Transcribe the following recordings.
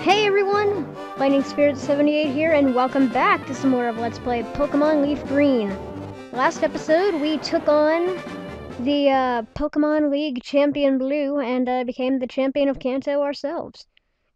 Hey everyone, Lightning Spirit 78 here, and welcome back to some more of Let's Play Pokemon Leaf Green. Last episode, we took on the Pokemon League Champion Blue and became the champion of Kanto ourselves.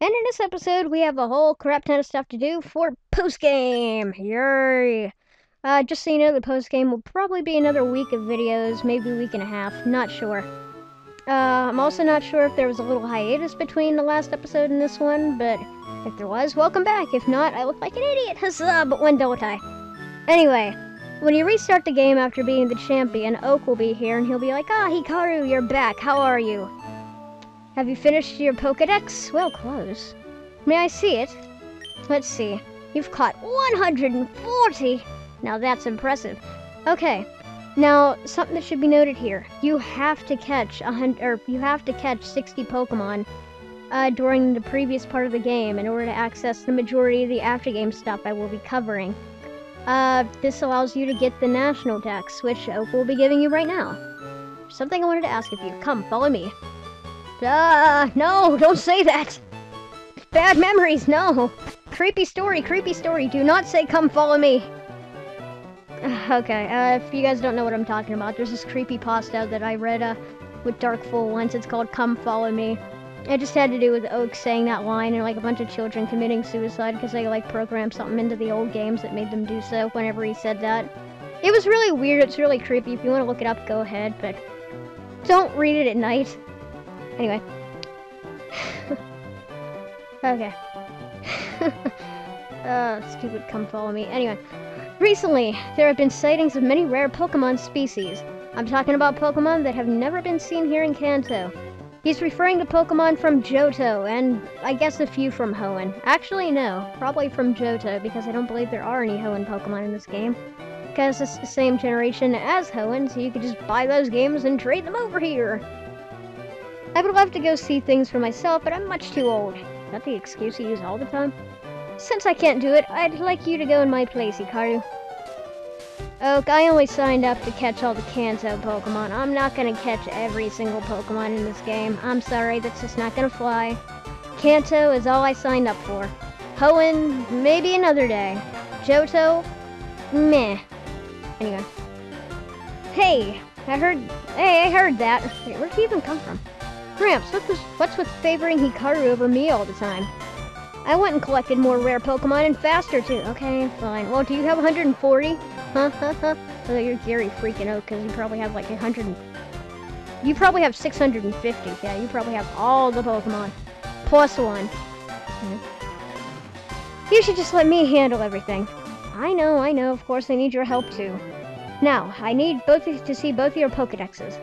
And in this episode, we have a whole crap ton of stuff to do for post-game. Yay! Just so you know, the post-game will probably be another week of videos, maybe a week and a half, not sure. I'm also not sure if there was a little hiatus between the last episode and this one, but if there was, welcome back. If not, I look like an idiot. Huzzah, but when don't I? Anyway, when you restart the game after being the champion, Oak will be here and he'll be like, "Ah, Hikaru, you're back. How are you? Have you finished your Pokedex?" Well, close. May I see it? Let's see. You've caught 140! Now that's impressive. Okay. Now, something that should be noted here: you have to catch 60 Pokemon during the previous part of the game in order to access the majority of the after-game stuff I will be covering. This allows you to get the National Dex, which Oak will be giving you right now. Something I wanted to ask of you. Come, follow me. No, don't say that! Bad memories, no! Creepy story, do not say come follow me! Okay, if you guys don't know what I'm talking about, there's this creepypasta that I read with Darkful once. It's called Come Follow Me. It just had to do with Oak saying that line and like a bunch of children committing suicide because they like programmed something into the old games that made them do so whenever he said that. It was really weird, it's really creepy. If you want to look it up, go ahead, but don't read it at night. Anyway. Okay. Stupid Come Follow Me. Anyway. Recently, there have been sightings of many rare Pokemon species. I'm talking about Pokemon that have never been seen here in Kanto. He's referring to Pokemon from Johto, and I guess a few from Hoenn. Actually, no, probably from Johto, because I don't believe there are any Hoenn Pokemon in this game. Because it's the same generation as Hoenn, so you could just buy those games and trade them over here. I would love to go see things for myself, but I'm much too old. Is that the excuse you use all the time? Since I can't do it, I'd like you to go in my place, Hikaru. Oak, I only signed up to catch all the Kanto Pokemon. I'm not gonna catch every single Pokemon in this game. I'm sorry, that's just not gonna fly. Kanto is all I signed up for. Hoenn, maybe another day. Johto, meh. Anyway. Hey, I heard that. Wait, where'd he even come from? Gramps, what's with favoring Hikaru over me all the time? I went and collected more rare Pokemon and faster too. Okay, fine. Well, do you have 140? Huh? Oh, you're Gary freaking out because you probably have like 100. You probably have 650. Yeah, you probably have all the Pokemon. Plus one. You should just let me handle everything. I know. Of course, I need your help too. Now, I need to see both of your Pokedexes.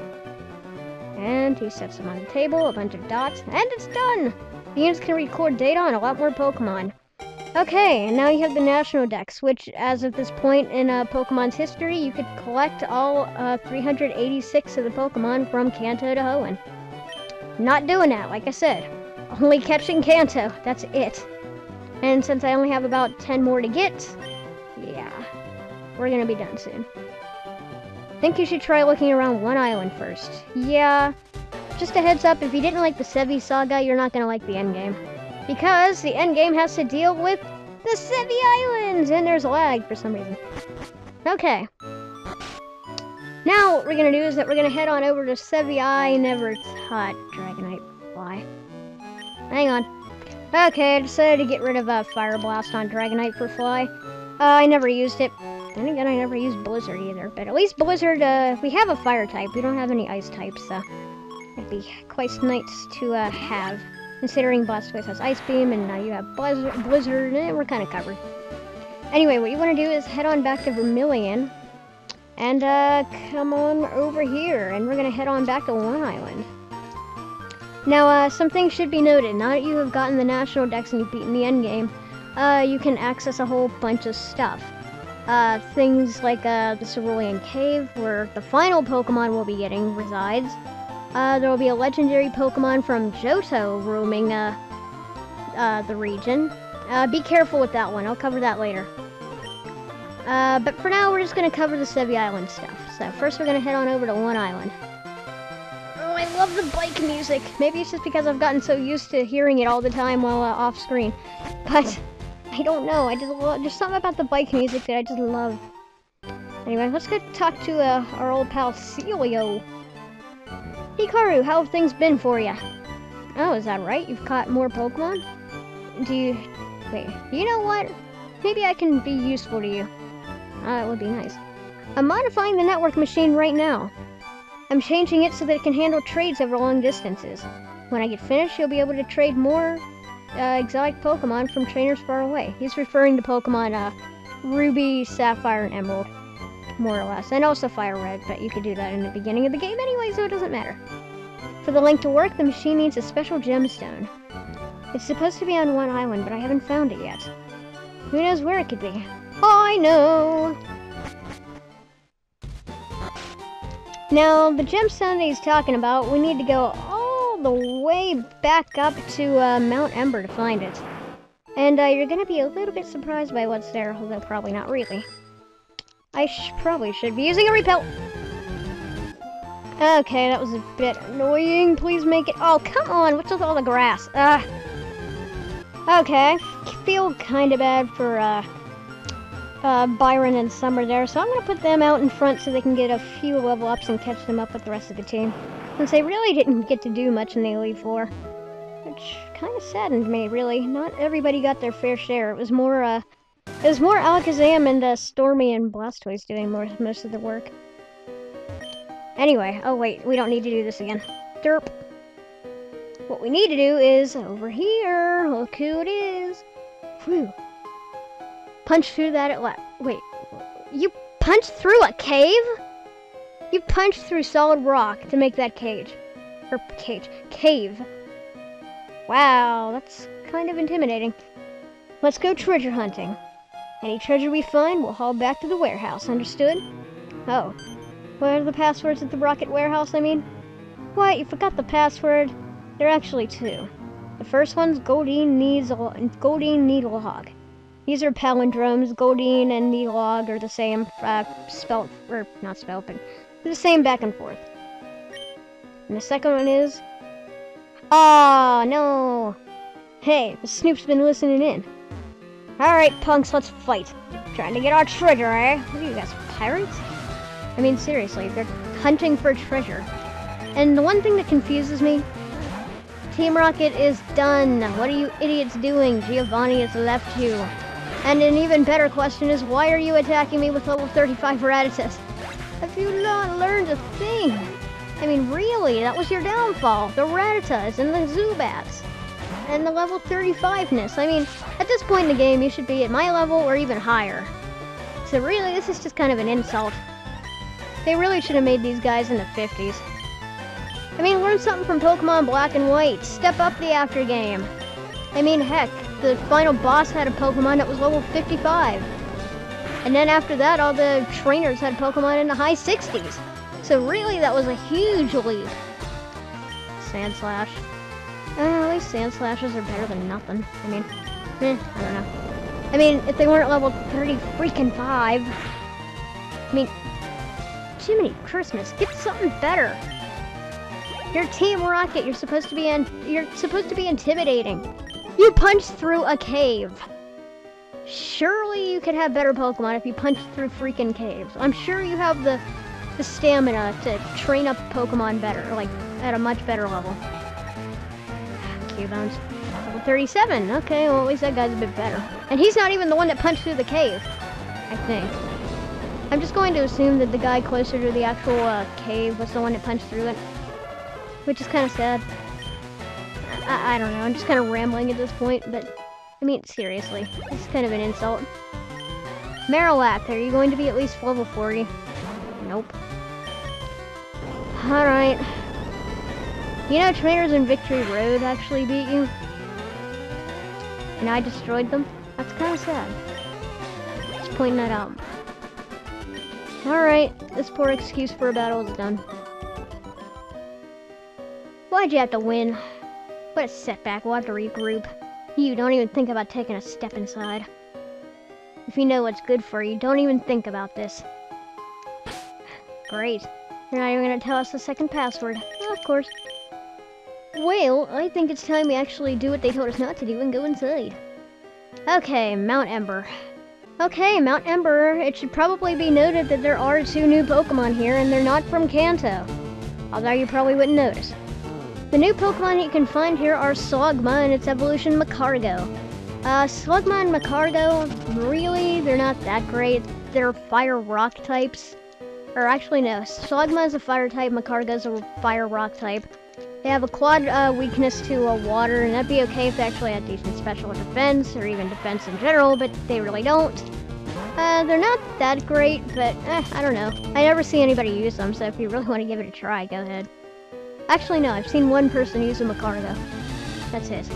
And he sets them on the table, a bunch of dots, and it's done! The units can record data on a lot more Pokemon. Okay, and now you have the National Dex, which, as of this point in Pokemon's history, you could collect all 386 of the Pokemon from Kanto to Hoenn. Not doing that, like I said. Only catching Kanto, that's it. And since I only have about 10 more to get, yeah, we're gonna be done soon. Think you should try looking around one island first. Yeah. Just a heads up, if you didn't like the Sevi Saga, you're not gonna like the endgame. Because the endgame has to deal with the Sevi Islands, and there's lag for some reason. Okay. Now what we're gonna do is that we're gonna head on over to Sevi I Never Taught Dragonite Fly. Hang on. Okay, I decided to get rid of Fire Blast on Dragonite for Fly. I never used it. Then again, I never used Blizzard either. But at least Blizzard, we have a Fire type. We don't have any Ice types, so it'd be quite nice to have, considering Blastoise has Ice Beam, and now you have Blizzard, and we're kind of covered. Anyway, what you want to do is head on back to Vermilion, and come on over here, and we're going to head on back to One Island. Now, some things should be noted. Now that you have gotten the National Dex and you've beaten the endgame, you can access a whole bunch of stuff. Things like the Cerulean Cave, where the final Pokemon we'll be getting resides. There will be a legendary Pokemon from Johto roaming the region. Be careful with that one. I'll cover that later. But for now, we're just going to cover the Sevi Island stuff. So first we're going to head on over to One Island. Oh, I love love the bike music. Maybe it's just because I've gotten so used to hearing it all the time while off screen. But I don't know. I just love, there's something about the bike music that I just love. Anyway, let's go talk to our old pal Celio. Hikaru, how have things been for you? Oh, is that right? You've caught more Pokemon? Wait, you know what? Maybe I can be useful to you. It would be nice. I'm modifying the network machine right now. I'm changing it so that it can handle trades over long distances. When I get finished, you'll be able to trade more exotic Pokemon from trainers far away. He's referring to Pokemon Ruby, Sapphire, and Emerald, more or less. And also Fire Red, but you could do that in the beginning of the game anyway, so it doesn't matter. For the link to work, the machine needs a special gemstone. It's supposed to be on one island, but I haven't found it yet. Who knows where it could be? I know! Now, the gemstone that he's talking about, we need to go all the way back up to Mount Ember to find it. And you're gonna be a little bit surprised by what's there, although probably not really. I probably should be using a repel. Okay, that was a bit annoying. Please make it. Oh, come on! What's with all the grass? Okay, I feel kind of bad for Byron and Summer there, so I'm gonna put them out in front so they can get a few level ups and catch them up with the rest of the team. Since they really didn't get to do much in the Elite Four, which kind of saddened me. Really, not everybody got their fair share. It was more Alakazam and Stormy and Blastoise doing most of the work. Anyway, oh wait, we don't need to do this again. Derp. What we need to do is over here. Look who it is. Whew. Punch through that wait, you punched through a cave? You punched through solid rock to make that cave. Wow, that's kind of intimidating. Let's go treasure hunting. Any treasure we find, we'll haul back to the warehouse, understood? Oh, what are the passwords at the Rocket Warehouse, I mean? What, you forgot the password? There are actually two. The first one's Goldeen Needlehog. These are palindromes. Goldeen and Needlehog are the same, not spelled, but they're the same back and forth. And the second one is... Ah, no! Hey, the Snoop's been listening in. Alright, punks, let's fight. Trying to get our treasure, eh? What are you guys, pirates? I mean, seriously, they're hunting for treasure. And the one thing that confuses me... Team Rocket is done. What are you idiots doing? Giovanni has left you. And an even better question is, why are you attacking me with level 35 Rattatas? Have you not learned a thing? I mean, really, that was your downfall. The Rattatas and the Zubats. And the level 35-ness. I mean, at this point in the game, you should be at my level or even higher. So really, this is just kind of an insult. They really should have made these guys in the 50s. I mean, learn something from Pokemon Black and White. Step up the after game. I mean, heck, the final boss had a Pokemon that was level 55. And then after that, all the trainers had Pokemon in the high 60s. So really, that was a huge leap. Sandslash. At least Sandslashes are better than nothing. I mean, I don't know. I mean, if they weren't level 30-freaking-5. I mean, Jiminy Christmas, get something better. You're Team Rocket. You're supposed to be intimidating. You punched through a cave. Surely you could have better Pokemon if you punched through freaking caves. I'm sure you have the stamina to train up Pokemon better, like at a much better level. Cubone, level 37. Okay, well at least that guy's a bit better. And he's not even the one that punched through the cave, I think. I'm just going to assume that the guy closer to the actual cave was the one that punched through it. Which is kind of sad. I don't know, I'm just kind of rambling at this point, but... I mean, seriously, this is kind of an insult. Marowak, are you going to be at least level 40? Nope. Alright. You know, trainers in Victory Road actually beat you? And I destroyed them? That's kind of sad. Just pointing that out. Alright, this poor excuse for a battle is done. Why'd you have to win? What a setback, we'll have to regroup. You don't even think about taking a step inside. If you know what's good for you, don't even think about this. Great. You're not even gonna tell us the second password. Well, of course. Well, I think it's time we actually do what they told us not to do and go inside. Okay, Mount Ember. Okay, Mount Ember. It should probably be noted that there are 2 new Pokemon here, and they're not from Kanto. Although you probably wouldn't notice. The new Pokemon you can find here are Slugma and its evolution Macargo. Slugma and Macargo, really, they're not that great. They're fire rock types. Or actually no, Slugma is a fire type, Macargo is a fire rock type. They have a quad weakness to water, and that'd be okay if they actually had decent special defense, or even defense in general, but they really don't. They're not that great, but I don't know. I never see anybody use them, so if you really want to give it a try, go ahead. Actually, no, I've seen one person use a Macargo. That's it.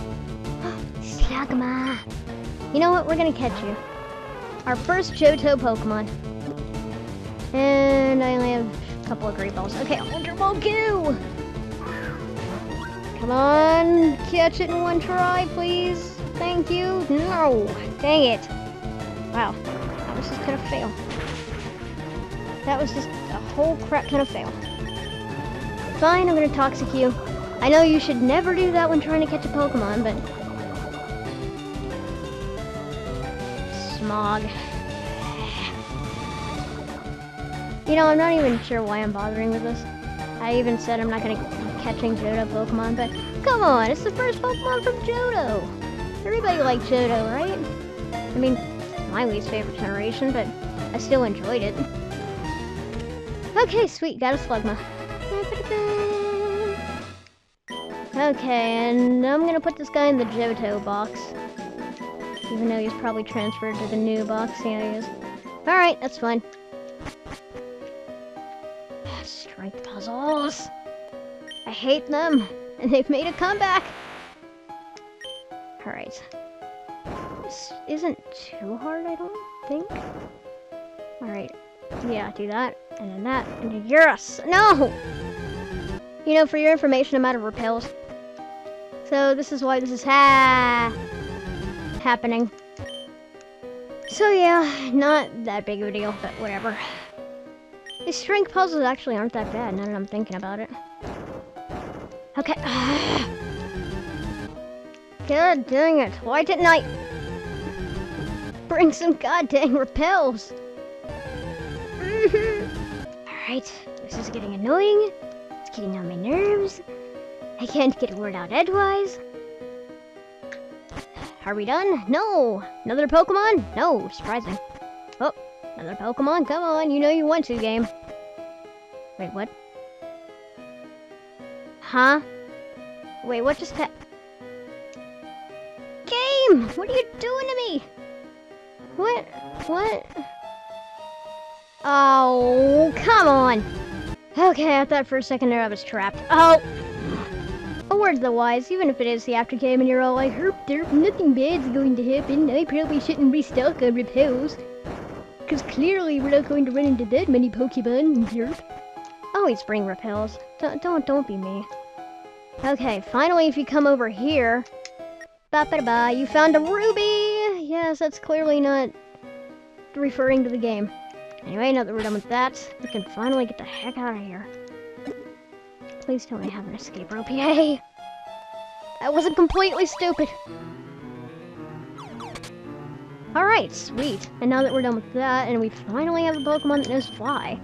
Slugma! You know what? We're gonna catch you. Our first Johto Pokemon. And I only have a couple of Great Balls. Okay, Ultra Ball Q! Come on, catch it in one try, please. Thank you. No, dang it. Wow, that was just kind of fail. That was just a whole crap kind of fail. Fine, I'm gonna Toxic you. I know you should never do that when trying to catch a Pokemon, but... Smog. You know, I'm not even sure why I'm bothering with this. I even said I'm not gonna keep catching Johto Pokemon, but come on, it's the first Pokemon from Johto! Everybody liked Johto, right? I mean, it's my least favorite generation, but I still enjoyed it. Okay, sweet, got a Slugma. Okay, and I'm gonna put this guy in the Johto box. Even though he's probably transferred to the new box. Yeah, he is. Alright, that's fine. Strength puzzles. I hate them, and they've made a comeback. Alright. This isn't too hard, I don't think. Alright. Yeah, do that, and then that, and then Eurus. No! You know, for your information, I'm out of repels. So this is why this is happening. So yeah, not that big of a deal, but whatever. These strength puzzles actually aren't that bad now that I'm thinking about it. Okay. God dang it. Why didn't I bring some goddamn repels? Alright, this is getting annoying. It's getting on my nerves. I can't get a word out edgewise. Are we done? No! Another Pokemon? No, surprising. Oh, another Pokemon? Come on, you know you want to, game. Wait, what? Huh? Wait, what just happened? Game! What are you doing to me? What? What? Oh, come on! Okay, I thought for a second there I was trapped. Oh! A word to the wise, even if it is the aftergame and you're all like, herp derp, nothing bad's going to happen. I probably shouldn't restock on repels. Because clearly we're not going to run into that many Pokemon, derp. Always bring repels. Don't be me. Okay, finally if you come over here. Ba-ba-da-ba, you found a ruby! Yes, that's clearly not referring to the game. Anyway, now that we're done with that, we can finally get the heck out of here. Please tell me I have an escape rope. Yay! That wasn't completely stupid. Alright, sweet. And now that we're done with that, and we finally have a Pokemon that knows fly,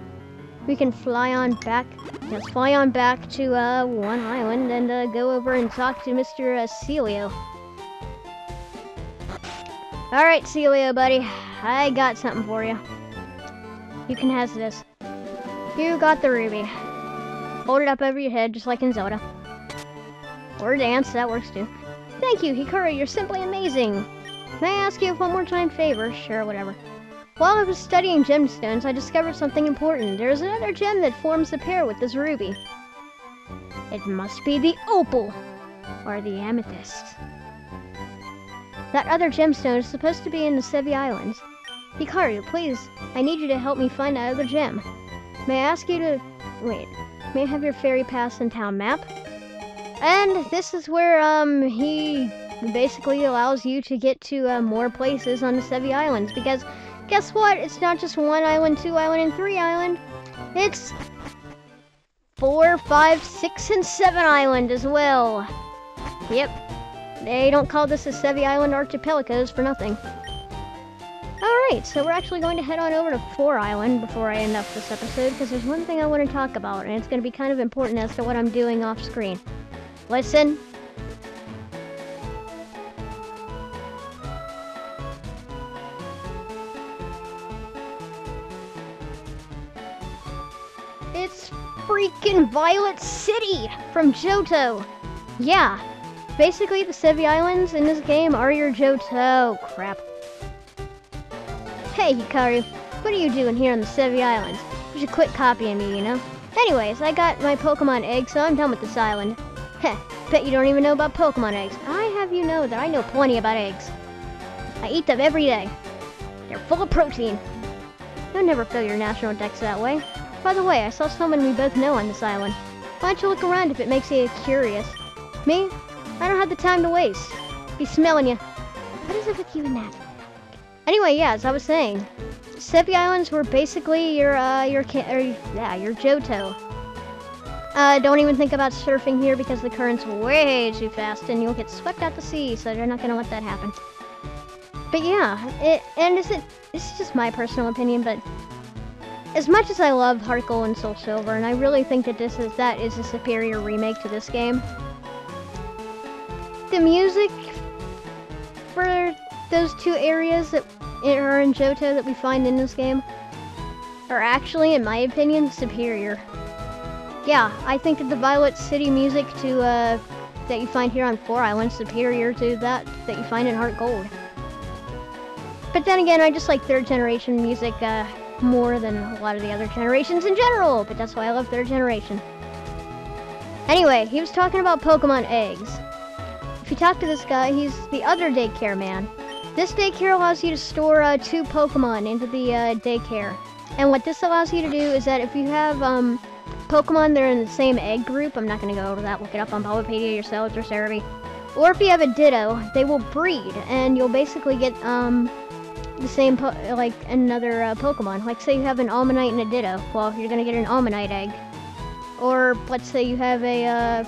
we can fly on back. Let's fly on back to One Island and go over and talk to Mr. Celio. Alright, Celio, buddy. I got something for you. You can have this. You got the ruby. Hold it up over your head, just like in Zelda. Or dance, that works too. Thank you, Hikari, you're simply amazing. May I ask you a one more time favor? Sure, whatever. While I was studying gemstones, I discovered something important. There is another gem that forms the pair with this ruby. It must be the opal, or the amethyst. That other gemstone is supposed to be in the Sevi Islands. Hikaru, please, I need you to help me find that other gem. May I ask you to... wait. May I have your fairy pass and town map? And this is where, he basically allows you to get to, more places on the Sevi Islands. Because, guess what? It's not just 1 island, 2 island, and 3 island. It's 4, 5, 6, and 7 Island as well. Yep, they don't call this a Sevi Island Archipelagos for nothing. Alright, so we're actually going to head on over to 4 Island before I end up this episode, because there's one thing I want to talk about, and it's going to be kind of important as to what I'm doing off screen. Listen. It's freaking Violet City from Johto. Yeah, basically the Sevi Islands in this game are your Johto. Crap. Hey, Hikaru, what are you doing here on the Sevi Islands? You should quit copying me, you know? Anyways, I got my Pokemon egg, so I'm done with this island. Heh, bet you don't even know about Pokemon eggs. I have you know that I know plenty about eggs. I eat them every day. They're full of protein. You'll never fill your national dex that way. By the way, I saw someone we both know on this island. Why don't you look around if it makes you curious? Me? I don't have the time to waste. Be smelling you. What is it with you and that? Anyway, yeah, as I was saying, Sevi Islands were basically your Johto. Don't even think about surfing here because the current's way too fast and you'll get swept out to sea, so they're not gonna let that happen. But yeah, this is just my personal opinion, but as much as I love Heart Gold and Soul Silver, and I really think that that is a superior remake to this game, the music for those two areas that are in Johto that we find in this game are actually, in my opinion, superior. Yeah, I think that the Violet City music that you find here on 4 Island is superior to that you find in Heart Gold. But then again, I just like 3rd generation music more than a lot of the other generations in general, but that's why I love 3rd generation. Anyway, he was talking about Pokemon eggs. If you talk to this guy, he's the other daycare man. This daycare allows you to store 2 Pokemon into the daycare. And what this allows you to do is that if you have Pokemon that are in the same egg group, I'm not going to go over that, look it up on Bulbapedia yourselves or Cerebi. Or if you have a Ditto, they will breed, and you'll basically get the same, like another Pokemon. Like say you have an Almanite and a Ditto, well, you're going to get an Almanite egg. Or let's say you have a,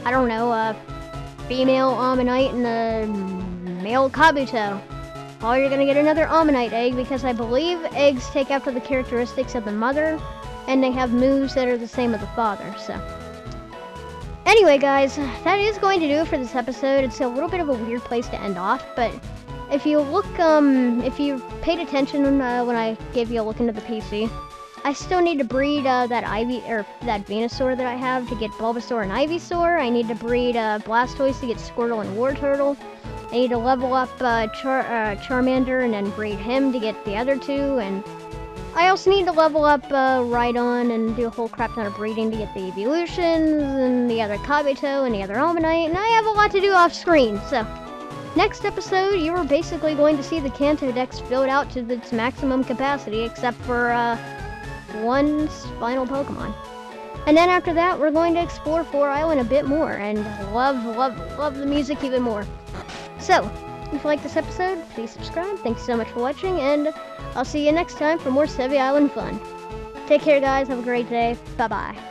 I don't know, a female Almanite and a male Kabuto. Well, you're going to get another Almanite egg because I believe eggs take after the characteristics of the mother, and they have moves that are the same as the father, so. Anyway, guys, that is going to do it for this episode. It's a little bit of a weird place to end off, but if you look, if you paid attention when I gave you a look into the PC, I still need to breed that Venusaur that I have to get Bulbasaur and Ivysaur. I need to breed Blastoise to get Squirtle and Wartortle. I need to level up Charmander and then breed him to get the other 2, and I also need to level up Rhydon and do a whole crap ton of breeding to get the Evolutions and the other Kabuto and the other Almanite, and I have a lot to do off screen, so next episode you are basically going to see the Kanto Dex filled out to its maximum capacity except for one final Pokemon. And then after that we're going to explore 4 Island a bit more and love the music even more. So, if you like this episode, please subscribe. Thanks so much for watching, and I'll see you next time for more Sevi Island fun. Take care, guys. Have a great day. Bye-bye.